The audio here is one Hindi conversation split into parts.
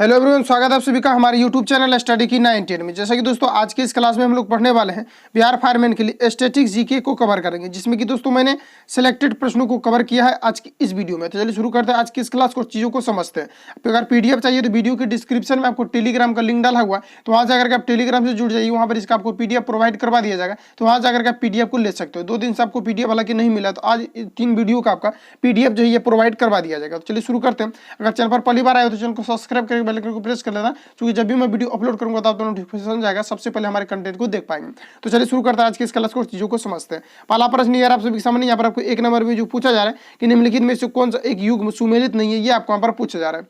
हेलो एवरीवन, स्वागत है आप सभी का हमारे यूट्यूब चैनल स्टडी की 910 में। जैसा कि दोस्तों आज की इस क्लास में हम लोग पढ़ने वाले हैं बिहार फायरमैन के लिए स्टैटिक्स जीके को कवर करेंगे, जिसमें कि दोस्तों मैंने सिलेक्टेड प्रश्नों को कवर किया है आज की इस वीडियो में। तो चलिए शुरू करते हैं आज की इस क्लास को, चीज़ों को समझते हैं। आपको अगर पीडीएफ चाहिए तो वीडियो के डिस्क्रिप्शन में आपको टेलीग्राम का लिंक डाला हुआ है, तो वहाँ जाकर के आप टेलीग्राम से जुड़ जाइए। वहाँ पर इसका आपको पीडीएफ प्रोवाइड करवा दिया जाएगा, तो वहाँ जाकर के आप पीडीएफ को ले सकते हो। 2 दिन से आपको पीडीएफ हालांकि नहीं मिला, तो आज 3 वीडियो का आपका पीडीएफ जो है ये प्रोवाइड करवा दिया जाएगा। तो चलिए शुरू करते हैं। अगर चैनल पर पहली बार आए हो तो चैनल को सब्सक्राइब करके बेल आइकन को प्रेस कर लेना, क्योंकि जब भी मैं वीडियो अपलोड करूंगा तो आपको नोटिफिकेशन जाएगा, सबसे पहले हमारे कंटेंट को देख पाएंगे। तो चलिए शुरू करते हैं आज की इस क्लास को, चीजों को समझते हैं। पहला प्रश्न यार आप सभी के सामने यहाँ पर आपको 1 नंबर में जो पूछा जा रहा है कि निम्नलिखित में से कौन सा एक युग्म सुमेलित नहीं है, ये आपको यहाँ पर पूछा जा रहा है।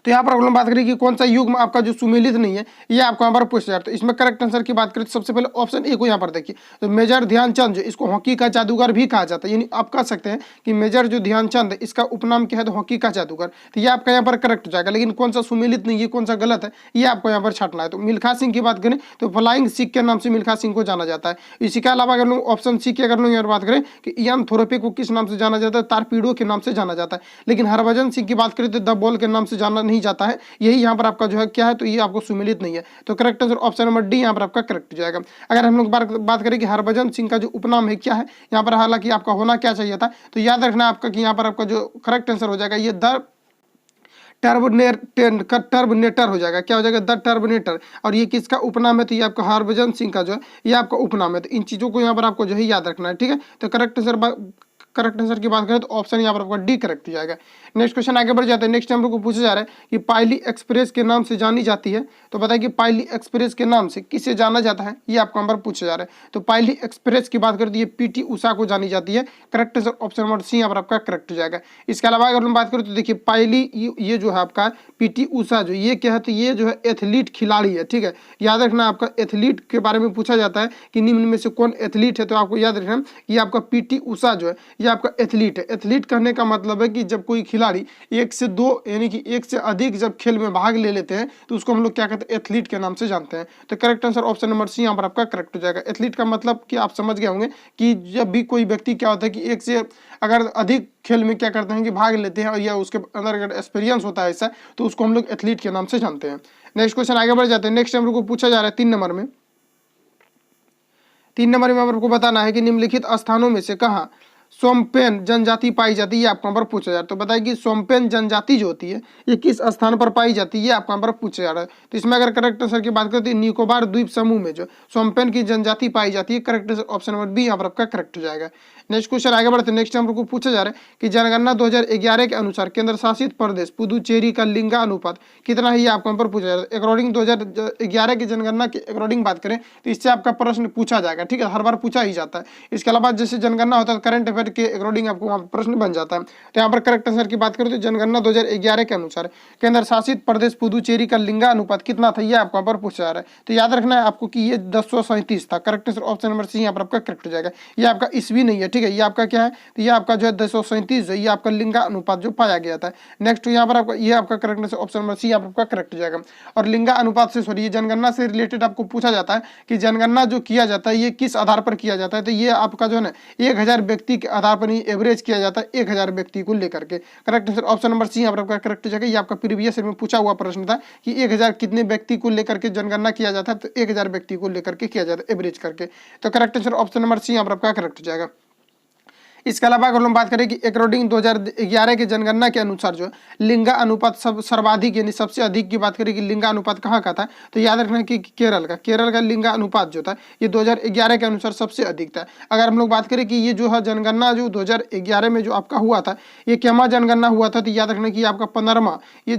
तो यहाँ पर अगर हम बात करें कि कौन सा युग्म आपका जो सुमेलित नहीं है, ये आपको यहाँ पर पूछा जाता है। इसमें करेक्ट आंसर की बात करें तो सबसे पहले ऑप्शन ए को यहाँ पर देखिए, तो मेजर ध्यानचंद जो इसको हॉकी का जादूगर भी कहा जाता है, यानी आप कह सकते हैं कि मेजर जो ध्यानचंद है इसका उपनाम क्या है, तो हॉकी का जादूगर। तो ये आपका यहाँ पर करेक्ट हो जाएगा। लेकिन कौन सा सुमेलित नहीं है, कौन सा गलत है, ये आपको यहाँ पर छाटना है। तो मिल्खा सिंह की बात करें तो फ्लाइंग सिख के नाम से मिल्खा सिंह को जाना जाता है। इसी के अलावा अगर लोग ऑप्शन सी की अगर लोग यहाँ बात करें कि इयान थोरपे को किस नाम से जाना जाता है, तारपीडो के नाम से जाना जाता है। लेकिन हरभजन सिंह की बात करें तो द बॉल के नाम से जाना नहीं जाता है। यही यहाँ पर आपका जो है क्या है, तो ये आपको सुमेलित नहीं है। तो correct answer option number D यहाँ पर आपका करेक्ट हो जाएगा। अगर हम लोग बात करें कि हरभजन सिंह का जो उपनाम है क्या है, यहाँ पर हालांकि आपका होना क्या चाहिए था, तो याद रखना आपका कि यहाँ पर आपका जो करेक्ट आंसर हो जाएगा ये द टर्बनेटर हो जाएगा। क्या हो जाएगा, द टर्बनेटर। और ये किसका उपनाम है, तो ये आपका हरभजन सिंह का जो है ये आपका उपनाम है। तो इन चीजों को यहाँ पर आपको जो है याद रखना है, ठीक है। तो करेक्ट आंसर की बात करें तो ऑप्शन यहाँ पर आपका डी करेक्ट हो जाएगा। नेक्स्ट क्वेश्चन आगे बढ़ जाते हैं। नेक्स्ट हम लोग को पूछा जा रहा है कि पायली एक्सप्रेस के नाम से जानी जाती है, तो बताइए कि पायली एक्सप्रेस के नाम से किसे जाना जाता है, ये आपको यहाँ पर पूछा जा रहा है। तो पायली एक्सप्रेस की बात करें तो ये पीटी उषा को जानी जाती है। Correct answer option number C यहाँ पर आपका करेक्ट हो जाएगा। इसके अलावा अगर हम बात करें तो देखिए पायली ये जो है आपका पीटी उषा जो ये क्या है, तो ये जो है एथलीट खिलाड़ी है, ठीक है। याद रखना आपका एथलीट के बारे में पूछा जाता है कि निम्न में से कौन एथलीट है, तो आपको याद रखना ये आपका पीटी उषा जो है ये आपका एथलीट है। एथलीट कहने का मतलब है कि जब कोई खिलाड़ी 1 से 2 यानी कि 1 से अधिक जब खेल में भाग ले लेते हैं तो उसको हम लोग क्या कहते हैं, एथलीट के नाम से जानते हैं। तो correct answer option number C यहाँ पर आपका करेक्ट हो जाएगा। एथलीट का मतलब कि आप समझ गए होंगे कि जब भी कोई व्यक्ति क्या होता है कि 1 से अगर अधिक खेल में क्या करते हैं कि भाग लेते हैं और या उसके अंदर अगर एक्सपीरियंस होता है ऐसा, तो उसको हम लोग एथलीट के नाम से जानते हैं। नेक्स्ट क्वेश्चन आगे बढ़ जाते हैं। नेक्स्ट हम लोग को पूछा जा रहा है 3 नंबर में। 3 नंबर में आपको बताना है कि निम्नलिखित स्थानों में से कहाँ सोमपेन जनजाति पाई जाती है, ये आपको यहाँ पर पूछा जा रहा है। तो बताइए कि सोमपेन जनजाति जो होती है ये किस स्थान पर पाई जाती है, ये आपको यहाँ पर पूछा जा रहा है। तो इसमें अगर करेक्ट आंसर की बात करें तो निकोबार द्वीप समूह में जो सोमपेन की जनजाति पाई जाती है। Correct answer option number B यहाँ पर आपका करेक्ट हो जाएगा। नेक्स्ट क्वेश्चन आगे बढ़ते हैं। नेक्स्ट हम लोग को पूछा जा रहा है कि जनगणना 2011 के अनुसार केंद्र शासित प्रदेश पुदुचेरी का लिंगा अनुपात कितना है, ये आपको यहाँ पर पूछा जा रहा है। अकॉर्डिंग 2011 की जनगणना के अकॉर्डिंग बात करें तो इससे आपका प्रश्न पूछा जाएगा, ठीक है, हर बार पूछा ही जाता है। इसके अलावा जैसे जनगणना होता है करंट अफेयर के अकॉर्डिंग आपको वहाँ प्रश्न बन जाता है। तो यहाँ पर करेक्ट आंसर की बात करें तो जनगणना 2011 के अनुसार केंद्र शासित प्रदेश पुदुचेरी का लिंगा अनुपात कितना था, ये आपको यहाँ पर पूछा जा रहा है। तो याद रखना है आपको कि ये 1037 था। Correct answer option number C यहाँ पर आपका करेक्ट हो जाएगा। ये आपका ईस्वी नहीं है, ठीक है, ये आपका क्या है, तो ये आपका जो है 1037 है, ये आपका लिंगा अनुपात जो पाया गया था। नेक्स्ट यहाँ पर आपका ये आपका correct answer option number C यहाँ पर आपका करेक्ट हो जाएगा। और लिंगा अनुपात से सॉरी ये जनगणना से रिलेटेड आपको पूछा जाता है कि जनगणना जो किया जाता है ये किस आधार पर किया जाता है, तो ये आपका जो है ना 1000 व्यक्ति के आधार पर एवरेज किया जाता है, 1000 व्यक्ति को लेकर के। Correct answer option number C यहाँ पर आपका करेक्ट हो जाएगा। ये आपका प्रीवियस ईयर में पूछा हुआ प्रश्न था कि 1000 कितने व्यक्ति को लेकर के जनगणना किया जाता है, तो 1000 व्यक्ति को लेकर के किया जाता है एवरेज करके। तो correct answer option number C यहाँ पर आपका करेक्ट हो जाएगा। इसके अलावा अगर हम बात करें कि अकॉर्डिंग 2011 के जनगणना के अनुसार जो लिंगा अनुपात सर्वाधिक यानी सबसे अधिक की बात करें कि लिंगा अनुपात कहाँ का था, तो याद रखना कि केरल का लिंगा अनुपात जो था ये 2011 के अनुसार सबसे अधिक था। अगर हम लोग बात करें कि ये जो है जनगणना जो 2011 में जो आपका हुआ था ये क्या जनगणना हुआ था, तो याद रखना कि आपका 15वां ये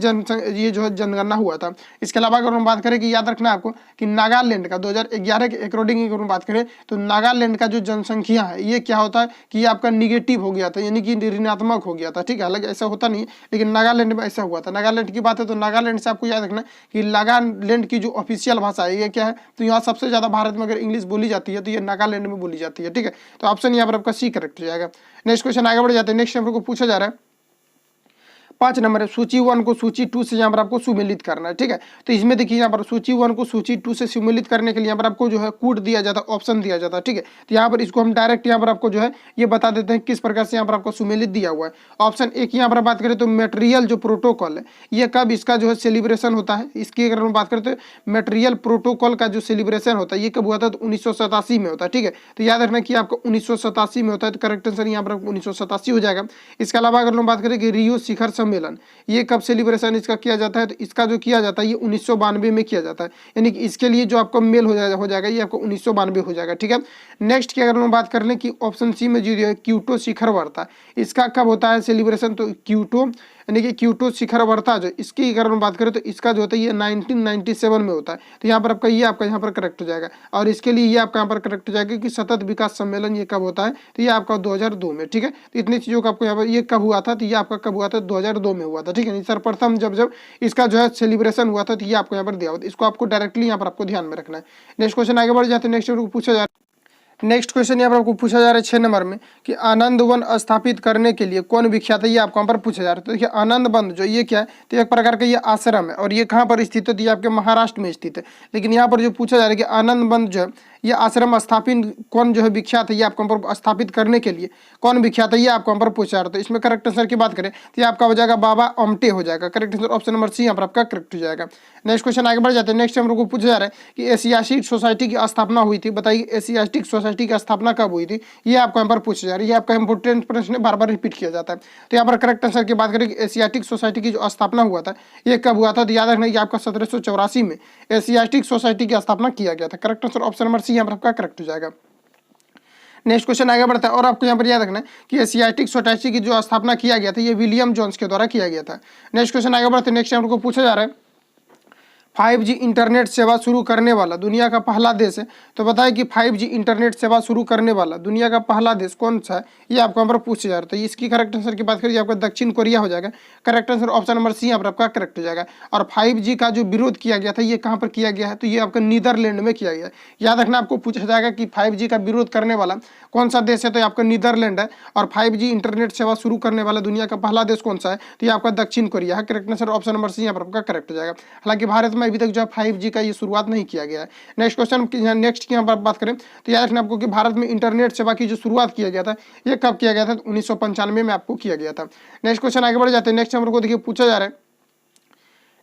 जो है जनगणना हुआ था। इसके अलावा अगर हम बात करें कि याद रखना आपको कि नागालैंड का 2011 के अकॉर्डिंग अगर हम बात करें तो नागालैंड का जो जनसंख्या है ये क्या होता है कि आपका निगेटिव हो गया था, यानी कि ऋणात्मक हो गया था, ठीक है। हालांकि ऐसा होता नहीं है लेकिन नागालैंड में ऐसा हुआ था। नागालैंड की बात है तो नागालैंड से आपको याद रखना कि नागालैंड की जो ऑफिशियल भाषा है ये क्या है, तो यहाँ सबसे ज्यादा भारत में अगर इंग्लिश बोली जाती है तो ये नागालैंड में बोली जाती है, ठीक है। तो ऑप्शन यहाँ पर आपका सी करेक्ट हो जाएगा। नेक्स्ट क्वेश्चन आगे बढ़ जाते हैं। नेक्स्ट हम लोग को पूछा जा रहा है 5 नंबर है, सूची 1 को सूची 2 से यहाँ पर आपको सुमेलित करना है, ठीक है। तो इसमें देखिए यहाँ पर सूची 1 को सूची 2 से सुमेलित करने के लिए यहाँ पर आपको जो है कोड दिया जाता है, ऑप्शन दिया जाता है, ठीक है। तो यहाँ पर इसको हम डायरेक्ट यहाँ पर आपको जो है ये बता देते हैं किस प्रकार से यहाँ पर आपको सुमेलित दिया हुआ है। ऑप्शन एक यहाँ पर बात करें तो मेटेरियल जो प्रोटोकॉल है ये कब इसका जो है सेलिब्रेशन होता है, इसकी अगर हम बात करें तो मेटेरियल प्रोटोकॉल का जो सेलिब्रेशन होता है ये कब हुआ था, तो 1987 में होता है, ठीक है। तो याद रखना कि आपको 1987 में होता है, तो करेक्ट आंसर यहाँ पर 1987 हो जाएगा। इसके अलावा अगर हम बात करें कि रियो शिखर सम्मेलन ये कब सेलिब्रेशन इसका किया जाता है, तो इसका जो किया जाता है ये 1992 में किया जाता है, यानी कि इसके लिए जो आपको मेल हो जाएगा ये आपको 1992 हो जाएगा, ठीक है। नेक्स्ट की अगर हम बात कर लें कि ऑप्शन सी में जो है क्योटो शिखर वार्ता इसका कब होता है सेलिब्रेशन, तो क्योटो यानी कि क्योटो शिखर वार्ता जो इसकी अगर हम बात करें तो इसका जो होता है ये 1997 में होता है। तो यहाँ पर आपका यहाँ पर करेक्ट हो जाएगा, और इसके लिए ये आपका यहाँ पर करेक्ट हो जाएगा कि सतत विकास सम्मेलन ये कब होता है, तो ये आपका 2002 में, ठीक है। तो इतनी चीज़ों का आपको यहाँ पर ये कब हुआ था, तो ये आपका कब हुआ था, 2002 में हुआ था, ठीक है। सर्वप्रथम जब इसका जो है सेलिब्रेशन हुआ था तो ये आपको यहाँ पर दिया हुआ था, इसको आपको डायरेक्टली यहाँ पर आपको ध्यान में रखना है। नेक्स्ट क्वेश्चन आगे बढ़ जाते हैं, नेक्स्ट पूछा जा रहा है। नेक्स्ट क्वेश्चन यहाँ पर आपको पूछा जा रहा है 6 नंबर में कि आनंद वन स्थापित करने के लिए कौन विख्यात है, ये आपको यहाँ पर पूछा जा रहा है। तो देखिए आनंद वन जो ये क्या है, तो एक प्रकार का ये आश्रम है, और ये कहाँ पर स्थित है, तो ये आपके महाराष्ट्र में स्थित है। लेकिन यहाँ पर जो पूछा जा रहा है कि आनंद वन जो है ये आश्रम स्थापित कौन जो है विख्यात है, ये आपको यहाँ पर स्थापित करने के लिए कौन विख्यात है, ये आपको यहाँ पर पूछा जा रहा है। तो इसमें करेक्ट आंसर की बात करें तो ये आपका हो जाएगा बाबा आमटे हो जाएगा, correct answer option number C यहाँ पर आपका करेक्ट हो जाएगा। नेक्स्ट क्वेश्चन आगे बढ़ जाते हैं। नेक्स्ट हम लोग को पूछा जा रहा है कि एशियाटिक सोसाइटी की स्थापना हुई थी, बताइए एशियाटिक सोसाइटी की स्थापना कब हुई थी, ये आपको यहाँ पर पूछा जा रहा है। ये आपका इंपोर्टेंट प्रश्न है, बार बार रिपीट किया जाता है। तो यहाँ पर करेक्ट आंसर की बात करें कि एशियाटिक सोसाइटी की जो स्थापना हुआ था ये कब हुआ था, तो याद रखना कि आपका 1784 में एशियाटिक सोसाइटी की स्थापना किया गया था। Correct answer option number C यहाँ पर आपका करेक्ट हो जाएगा। नेक्स्ट क्वेश्चन आगे बढ़ता है, और आपको यहाँ पर याद रखना है कि एशियाटिक सोसाइटी की जो स्थापना किया गया था ये विलियम जोन्स के द्वारा किया गया था। नेक्स्ट क्वेश्चन आगे बढ़ते हैं। नेक्स्ट हम लोग को पूछा जा रहा है 5G इंटरनेट सेवा शुरू करने वाला दुनिया का पहला देश है, तो बताएं कि 5G इंटरनेट सेवा शुरू करने वाला दुनिया का पहला देश कौन सा है, ये आपको यहाँ पर पूछा जा रहा है। तो इसकी करेक्ट आंसर की बात करिए आपका दक्षिण कोरिया हो जाएगा, correct answer option number C यहाँ पर आपका करेक्ट हो जाएगा। और 5G का जो विरोध किया गया था ये कहाँ पर किया गया है, तो ये आपका नीदरलैंड में किया गया है। याद रखना आपको पूछा जाएगा कि 5G का विरोध करने वाला कौन सा देश है, तो ये आपका नीदरलैंड है। और 5G इंटरनेट सेवा शुरू करने वाला दुनिया का पहला देश कौन सा है, तो ये आपका दक्षिण कोरिया है, correct answer option number C यहाँ पर आपका करेक्ट हो जाएगा। हालांकि भारत में अभी तक जो है 5G का ये शुरुआत नहीं किया गया है। नेक्स्ट क्वेश्चन नेक्स्ट की यहाँ पर बात करें तो याद रखना आपको कि भारत में इंटरनेट सेवा की जो शुरुआत किया गया था ये कब किया गया था, 1995 में आपको किया गया था। नेक्स्ट क्वेश्चन आगे बढ़ जाते हैं। नेक्स्ट नंबर को देखिए पूछा जा रहा है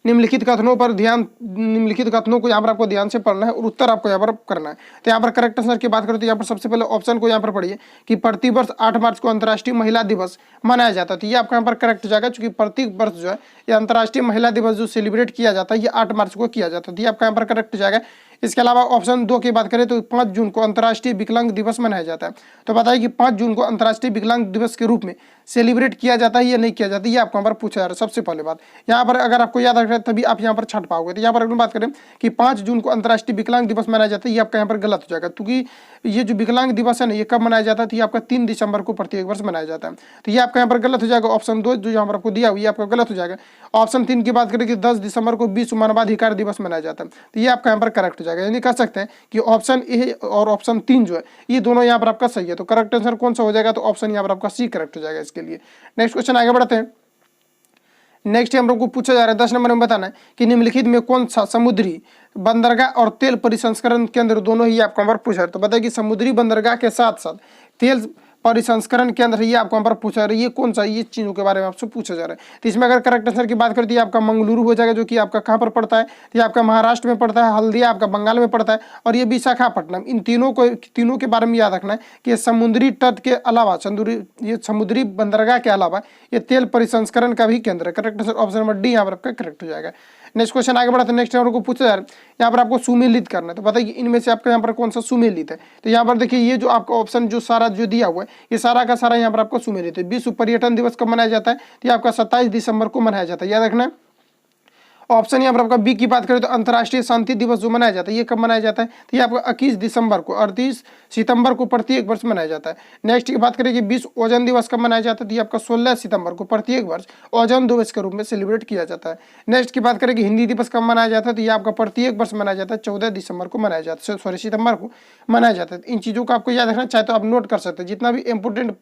निम्नलिखित कथनों को यहाँ पर आपको ध्यान से पढ़ना है और उत्तर आपको यहाँ पर करना है। तो यहाँ पर करेक्ट आंसर की बात करें तो यहाँ पर सबसे पहले ऑप्शन को यहाँ पर पढ़िए कि प्रतिवर्ष 8 मार्च को अंतर्राष्ट्रीय महिला दिवस मनाया जाता है। तो ये आपका यहाँ पर करेक्ट जाएगा, क्योंकि प्रति वर्ष जो है ये अंतर्राष्ट्रीय महिला दिवस जो सेलिब्रेट किया जाता है ये 8 मार्च को किया जाता है। तो ये आपका यहाँ पर करेक्ट जाएगा। इसके अलावा ऑप्शन 2 की बात करें तो 5 जून को अंतर्राष्ट्रीय विकलांग दिवस मनाया जाता है। तो बताइए कि 5 जून को अंतर्राष्ट्रीय विकलांग दिवस के रूप में सेलिब्रेट किया जाता है या नहीं किया जाता है, ये आपको यहाँ पर पूछा जा रहा है। सबसे पहले बात यहाँ पर अगर आपको याद रखना है तभी आप यहाँ पर छट पाओगे। तो यहाँ पर अगर बात करें कि 5 जून को अंतर्राष्ट्रीय विकलांग दिवस मनाया जाता है, ये आपका यहाँ पर गलत हो जाएगा, क्योंकि ये जो विकलांग दिवस है ना ये कब मनाया जाता है, तो ये आपका 3 दिसंबर को प्रत्येक वर्ष मनाया जाता है। तो ये आपका यहाँ पर गलत हो जाएगा। ऑप्शन 2 जो यहाँ पर आपको दिया हुआ ये आपका गलत हो जाएगा। ऑप्शन 3 की बात करें कि 10 दिसंबर को विश्व मानवाधिकार दिवस मनाया जाता है, तो ये आपका यहाँ पर करेक्ट हो जाएगा। यानी कह सकते हैं कि ऑप्शन ए और ऑप्शन 3 जो है ये दोनों यहाँ पर आपका सही है। तो करेक्ट आंसर कौन सा हो जाएगा, तो ऑप्शन यहाँ पर आपका सी करेक्ट हो जाएगा इसके लिए। नेक्स्ट क्वेश्चन आगे बढ़ते हैं। नेक्स्ट हम लोग को पूछा जा रहा है 10 नंबर में बताना है कि निम्नलिखित में कौन सा समुद्री बंदरगाह और तेल परिसंस्करण केंद्र दोनों ही आपको यहाँ पर पूछा है। तो बताइए कि समुद्री बंदरगाह के साथ साथ तेल परिसंस्करण केंद्र ये आपको यहाँ पर पूछा जा रहा है, ये कौन सा, ये चीज़ों के बारे में आपसे पूछा जा रहा है। तो इसमें अगर करेक्ट आंसर की बात करती है आपका मंगलुरु हो जाएगा, जो कि आपका कहाँ पर पड़ता है, तो ये आपका महाराष्ट्र में पड़ता है। हल्दिया आपका बंगाल में पड़ता है, और ये विशाखापट्टनम। इन तीनों के बारे में याद रखना है कि समुद्री तट के अलावा समुद्री बंदरगाह के अलावा ये तेल परिसंस्करण का भी केंद्र है। Correct answer option number D यहाँ पर आपका करेक्ट हो जाएगा। नेक्स्ट क्वेश्चन आगे बढ़ा तो नेक्स्ट नंबर को पूछा जा रहा है यहाँ पर आपको सुमेलित करना है। तो बताइए इनमें से आपका यहाँ पर कौन सा सुमेलित है। तो यहाँ पर देखिए ये जो आपका ऑप्शन जो सारा जो दिया हुआ है ये सारा का सारा यहाँ पर आपको सुमेलित है। विश्व पर्यटन दिवस कब मनाया जाता है, तो ये आपका 27 दिसंबर को मनाया जाता है, याद रखना है। ऑप्शन यहाँ पर आपका बी की बात करें तो अंतर्राष्ट्रीय शांति दिवस जो मनाया जाता है ये कब मनाया जाता है, तो ये आपका 21 दिसंबर को 38 सितंबर को प्रत्येक वर्ष मनाया जाता है। नेक्स्ट की बात करें कि विश्व ओजोन दिवस कब मनाया जाता है, तो ये आपका 16 सितंबर को प्रत्येक वर्ष ओजोन दिवस के रूप में सेलिब्रेट किया जाता है। नेक्स्ट की बात करें कि हिंदी दिवस कब मनाया जाता है, तो ये आपका प्रत्येक वर्ष मनाया जाता है 14 दिसंबर को मनाया जाता है, सितंबर को मनाया जाता है। इन चीज़ों को आपको याद रखना, चाहे तो आप नोट कर सकते हैं। जितना भी इंपोर्टेंट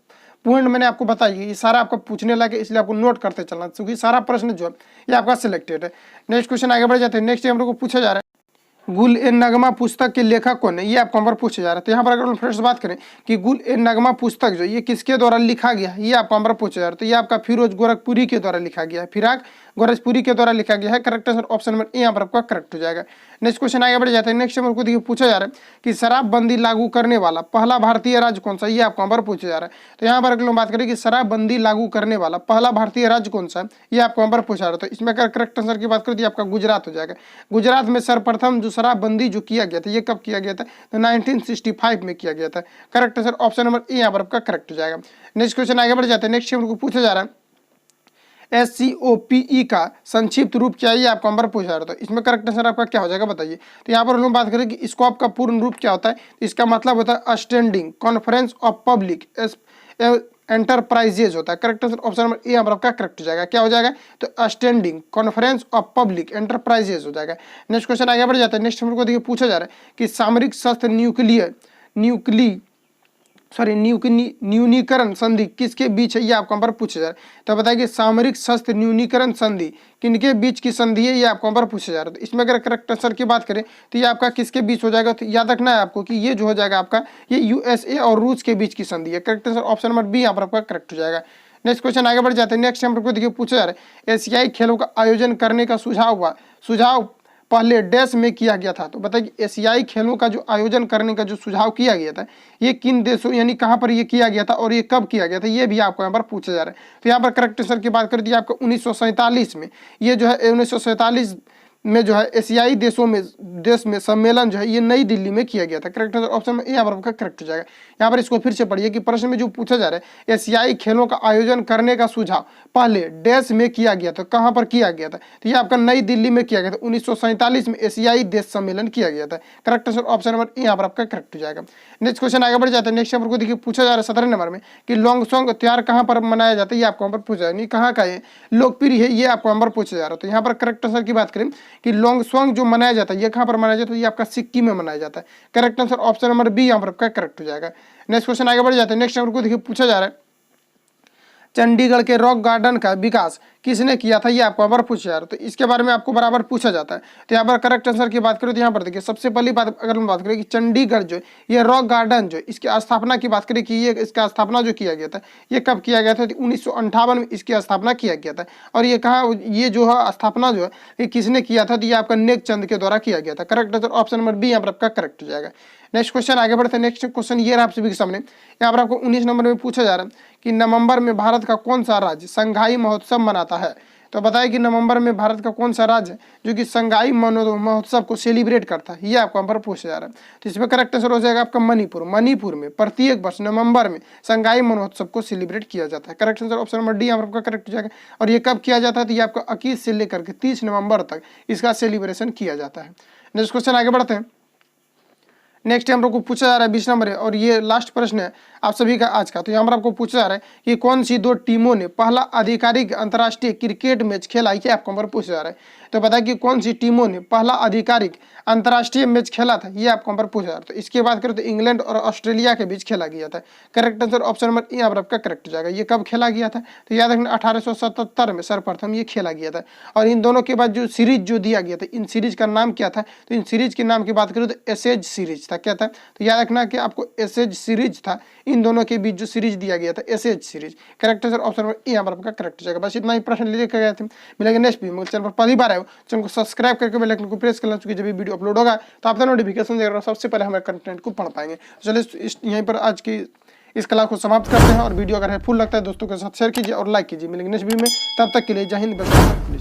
पॉइंट मैंने आपको बताई है, ये सारा आपको पूछने लगे, इसलिए आपको नोट करते चलना, क्योंकि सारा प्रश्न जो है ये आपका सिलेक्टेड है। नेक्स्ट क्वेश्चन आगे बढ़ जाते हैं। नेक्स्ट हम लोग को पूछा जा रहा है गुल ए नगमा पुस्तक के लेखक कौन है, ये आपको यहाँ पर पूछा जा रहा है। तो यहाँ पर अगर हम फ्रेंड्स बात करें कि गुल ए नगमा पुस्तक जो ये किसके द्वारा लिखा गया है, ये आपको यहाँ पर पूछा जा रहा है। तो ये आपका फिरोज गोरखपुरी के द्वारा लिखा गया है, फिराक गोरखपुरी के द्वारा लिखा गया है। Correct answer option number A यहाँ पर आपका करेक्ट हो जाएगा। नेक्स्ट क्वेश्चन आगे बढ़ जाते हैं। नेक्स्ट नंबर को देखिए पूछा जा रहा है कि शराबबंदी लागू करने वाला पहला भारतीय राज्य कौन सा, ये आपको यहाँ पर पूछा जा रहा है। तो यहाँ पर अगर हम बात करें कि शराबबंदी लागू करने वाला पहला भारतीय राज्य कौन सा है, ये आपको यहाँ पर पूछा जा रहा है। तो इसमें अगर करेक्ट आंसर की बात करें तो आपका गुजरात हो जाएगा। गुजरात में सर्वप्रथम जो शराबबंदी जो किया गया था, ये कब किया गया था, तो 1965 में किया गया था। Correct answer option number A यहाँ पर आपका करेक्ट हो जाएगा। नेक्स्ट क्वेश्चन आगे बढ़ जाते हैं। नेक्स्ट को पूछा जा रहा है SCOPE का संक्षिप्त रूप क्या है, ये आपको नंबर पूछा रहा था। इसमें करेक्ट आंसर आपका क्या हो जाएगा बताइए। तो यहाँ पर हम बात करें कि स्कोप का पूर्ण रूप क्या होता है, इसका मतलब होता है standing conference of public enterprises होता है। Correct answer option number A यहाँ पर आपका करेक्ट हो जाएगा। क्या हो जाएगा, तो standing conference of public enterprises हो जाएगा। नेक्स्ट क्वेश्चन आगे बढ़ जाता है। नेक्स्ट नंबर को देखिए पूछा जा रहा है कि सामरिक शस्त्र न्यूनीकरण संधि किसके बीच है, ये आपको पर पूछा जा रहा है। तो बताइए सामरिक शस्त्र न्यूनीकरण संधि किनके बीच की संधि है, ये आपको पर पूछा जा रहा है। तो इसमें अगर करेक्ट आंसर की बात करें तो ये आपका किसके बीच हो जाएगा, तो याद रखना है आपको कि ये जो हो जाएगा आपका ये USA और रूस के बीच की संधि है। Correct answer option number B यहाँ पर आपका करेक्ट हो जाएगा। नेक्स्ट क्वेश्चन आगे बढ़ जाते हैं। नेक्स्ट नंबर को देखिए पूछा जा रहा है एशियाई खेलों का आयोजन करने का सुझाव पहले डैश में किया गया था। तो बताइए एशियाई खेलों का जो आयोजन करने का जो सुझाव किया गया था ये किन देशों यानी कहां पर ये किया गया था और ये कब किया गया था, ये भी आपको यहाँ पर पूछा जा रहा है। तो यहाँ पर करेक्ट आंसर की बात करें तो आपको 1947 में ये जो है 1947 में जो है एशियाई देश में सम्मेलन जो है ये नई दिल्ली में किया गया था। करेक्ट आंसर ऑप्शन में यहाँ पर आपका करेक्ट हो जाएगा। यहाँ पर इसको फिर से पढ़िए कि प्रश्न में जो पूछा जा रहा है एशियाई खेलों का आयोजन करने का सुझाव पहले डैश में किया गया था, कहाँ पर किया गया था, तो ये आपका नई दिल्ली में किया गया था। 1947 में एशियाई देश सम्मेलन किया गया था। करेक्ट आंसर ऑप्शन नंबर यहाँ पर आपका करेक्ट हो जाएगा। नेक्स्ट क्वेश्चन आगे बढ़ जाता है। नेक्स्ट नंबर को देखिए पूछा जा रहा है 17 नंबर में कि लॉन्गसोंग त्योहार कहाँ पर मनाया जाता है, ये आपको यहाँ पर पूछा है, कहाँ का है लोकप्रिय है, ये आपको यहाँ पर पूछा जा रहा है। तो यहाँ पर करेक्ट आंसर की बात करें कि लॉन्गसोंग जो मनाया जाता है ये कहाँ पर मनाया जाता है, ये आपका सिक्किम में मनाया जाता है। Correct answer option number B यहाँ पर आपका करेक्ट हो जाएगा। नेक्स्ट क्वेश्चन आगे बढ़ जाते हैं। नेक्स्ट नंबर को देखिए पूछा जा रहा है चंडीगढ़ के रॉक गार्डन का विकास किसने किया था, ये आपको यहाँ पर पूछा जा रहा है। तो इसके बारे में आपको बराबर पूछा जाता है। तो यहाँ पर करेक्ट आंसर की बात करें तो यहाँ पर देखिए सबसे पहली बात अगर हम बात करें कि चंडीगढ़ जो ये रॉक गार्डन जो इसकी स्थापना की बात करें कि ये इसका स्थापना जो किया गया था ये कब किया गया था, 1958 में इसकी स्थापना किया गया था। और ये कहा ये जो है स्थापना जो है ये किसने किया था, तो ये आपका नेक चंद के द्वारा किया गया था। Correct answer option number B यहाँ पर आपका करेक्ट हो जाएगा। नेक्स्ट क्वेश्चन आगे बढ़ते हैं। नेक्स्ट क्वेश्चन ये रहा आप सभी के सामने, यहाँ पर आपको 19 नंबर में पूछा जा रहा है कि नवंबर में भारत का कौन सा राज्य संघाई महोत्सव मनाता है। तो बताइए कि नवंबर में भारत का कौन सा राज्य है जो कि संघाई महोत्सव को सेलिब्रेट करता है, ये आपको यहाँ पर पूछा जा रहा है। तो इसमें करेक्ट आंसर हो जाएगा आपका मणिपुर। मणिपुर में प्रत्येक वर्ष नवंबर में संघाई महोत्सव को सेलिब्रेट किया जाता है। Correct answer option number D यहाँ पर आपका करेक्ट हो जाएगा। और ये कब किया जाता है, तो ये आपका 21 से लेकर के 30 नवंबर तक इसका सेलिब्रेशन किया जाता है। नेक्स्ट क्वेश्चन आगे बढ़ते हैं। नेक्स्ट हम लोग को पूछा जा रहा है 20 नंबर है और ये लास्ट प्रश्न है आप सभी का आज का। तो यहाँ पर आपको पूछा जा रहा है कि कौन सी दो टीमों ने पहला आधिकारिक अंतर्राष्ट्रीय क्रिकेट मैच खेला, ये आपको पर पूछा जा रहा है। तो बताइए कि कौन सी टीमों ने पहला आधिकारिक अंतर्राष्ट्रीय मैच खेला था, ये आपको पर पूछा जा रहा है। तो इसके बात करें तो इंग्लैंड और ऑस्ट्रेलिया के बीच खेला गया था। करेक्ट आंसर ऑप्शन नंबर यहाँ पर आपका करेक्ट हो जाएगा। ये कब खेला गया था, तो याद रखना 1877 में सर्वप्रथम ये खेला गया था। और इन दोनों के बाद जो सीरीज जो दिया गया था, इन सीरीज का नाम क्या था, तो इन सीरीज के नाम की बात करें तो एसेज सीरीज था। क्या था, तो याद रखना कि आपको एसेज सीरीज था, इन दोनों के बीच जो सीरीज दिया गया था essays series. Correct answer option number यहाँ पर आपका करेक्ट हो जाएगा। बस इतना ही प्रश्न लेकर गए थे। मिलेंगे नेक्स्ट वीडियो में। चैनल पर पहली बार आए हो चैनल को सब्सक्राइब करके बेल आइकन को प्रेस कर लेना, क्योंकि जब भी वीडियो अपलोड होगा तो आपका नोटिफिकेशन देगा, सबसे पहले हमारे कंटेंट को पढ़ पाएंगे। चलिए यहीं पर आज की इस क्लास को समाप्त करते हैं। और वीडियो अगर हेल्पफुल लगता है दोस्तों के साथ शेयर कीजिए और लाइक कीजिए। मिलेंगे नेक्स्ट वीडियो में, तब तक के लिए जय हिंद।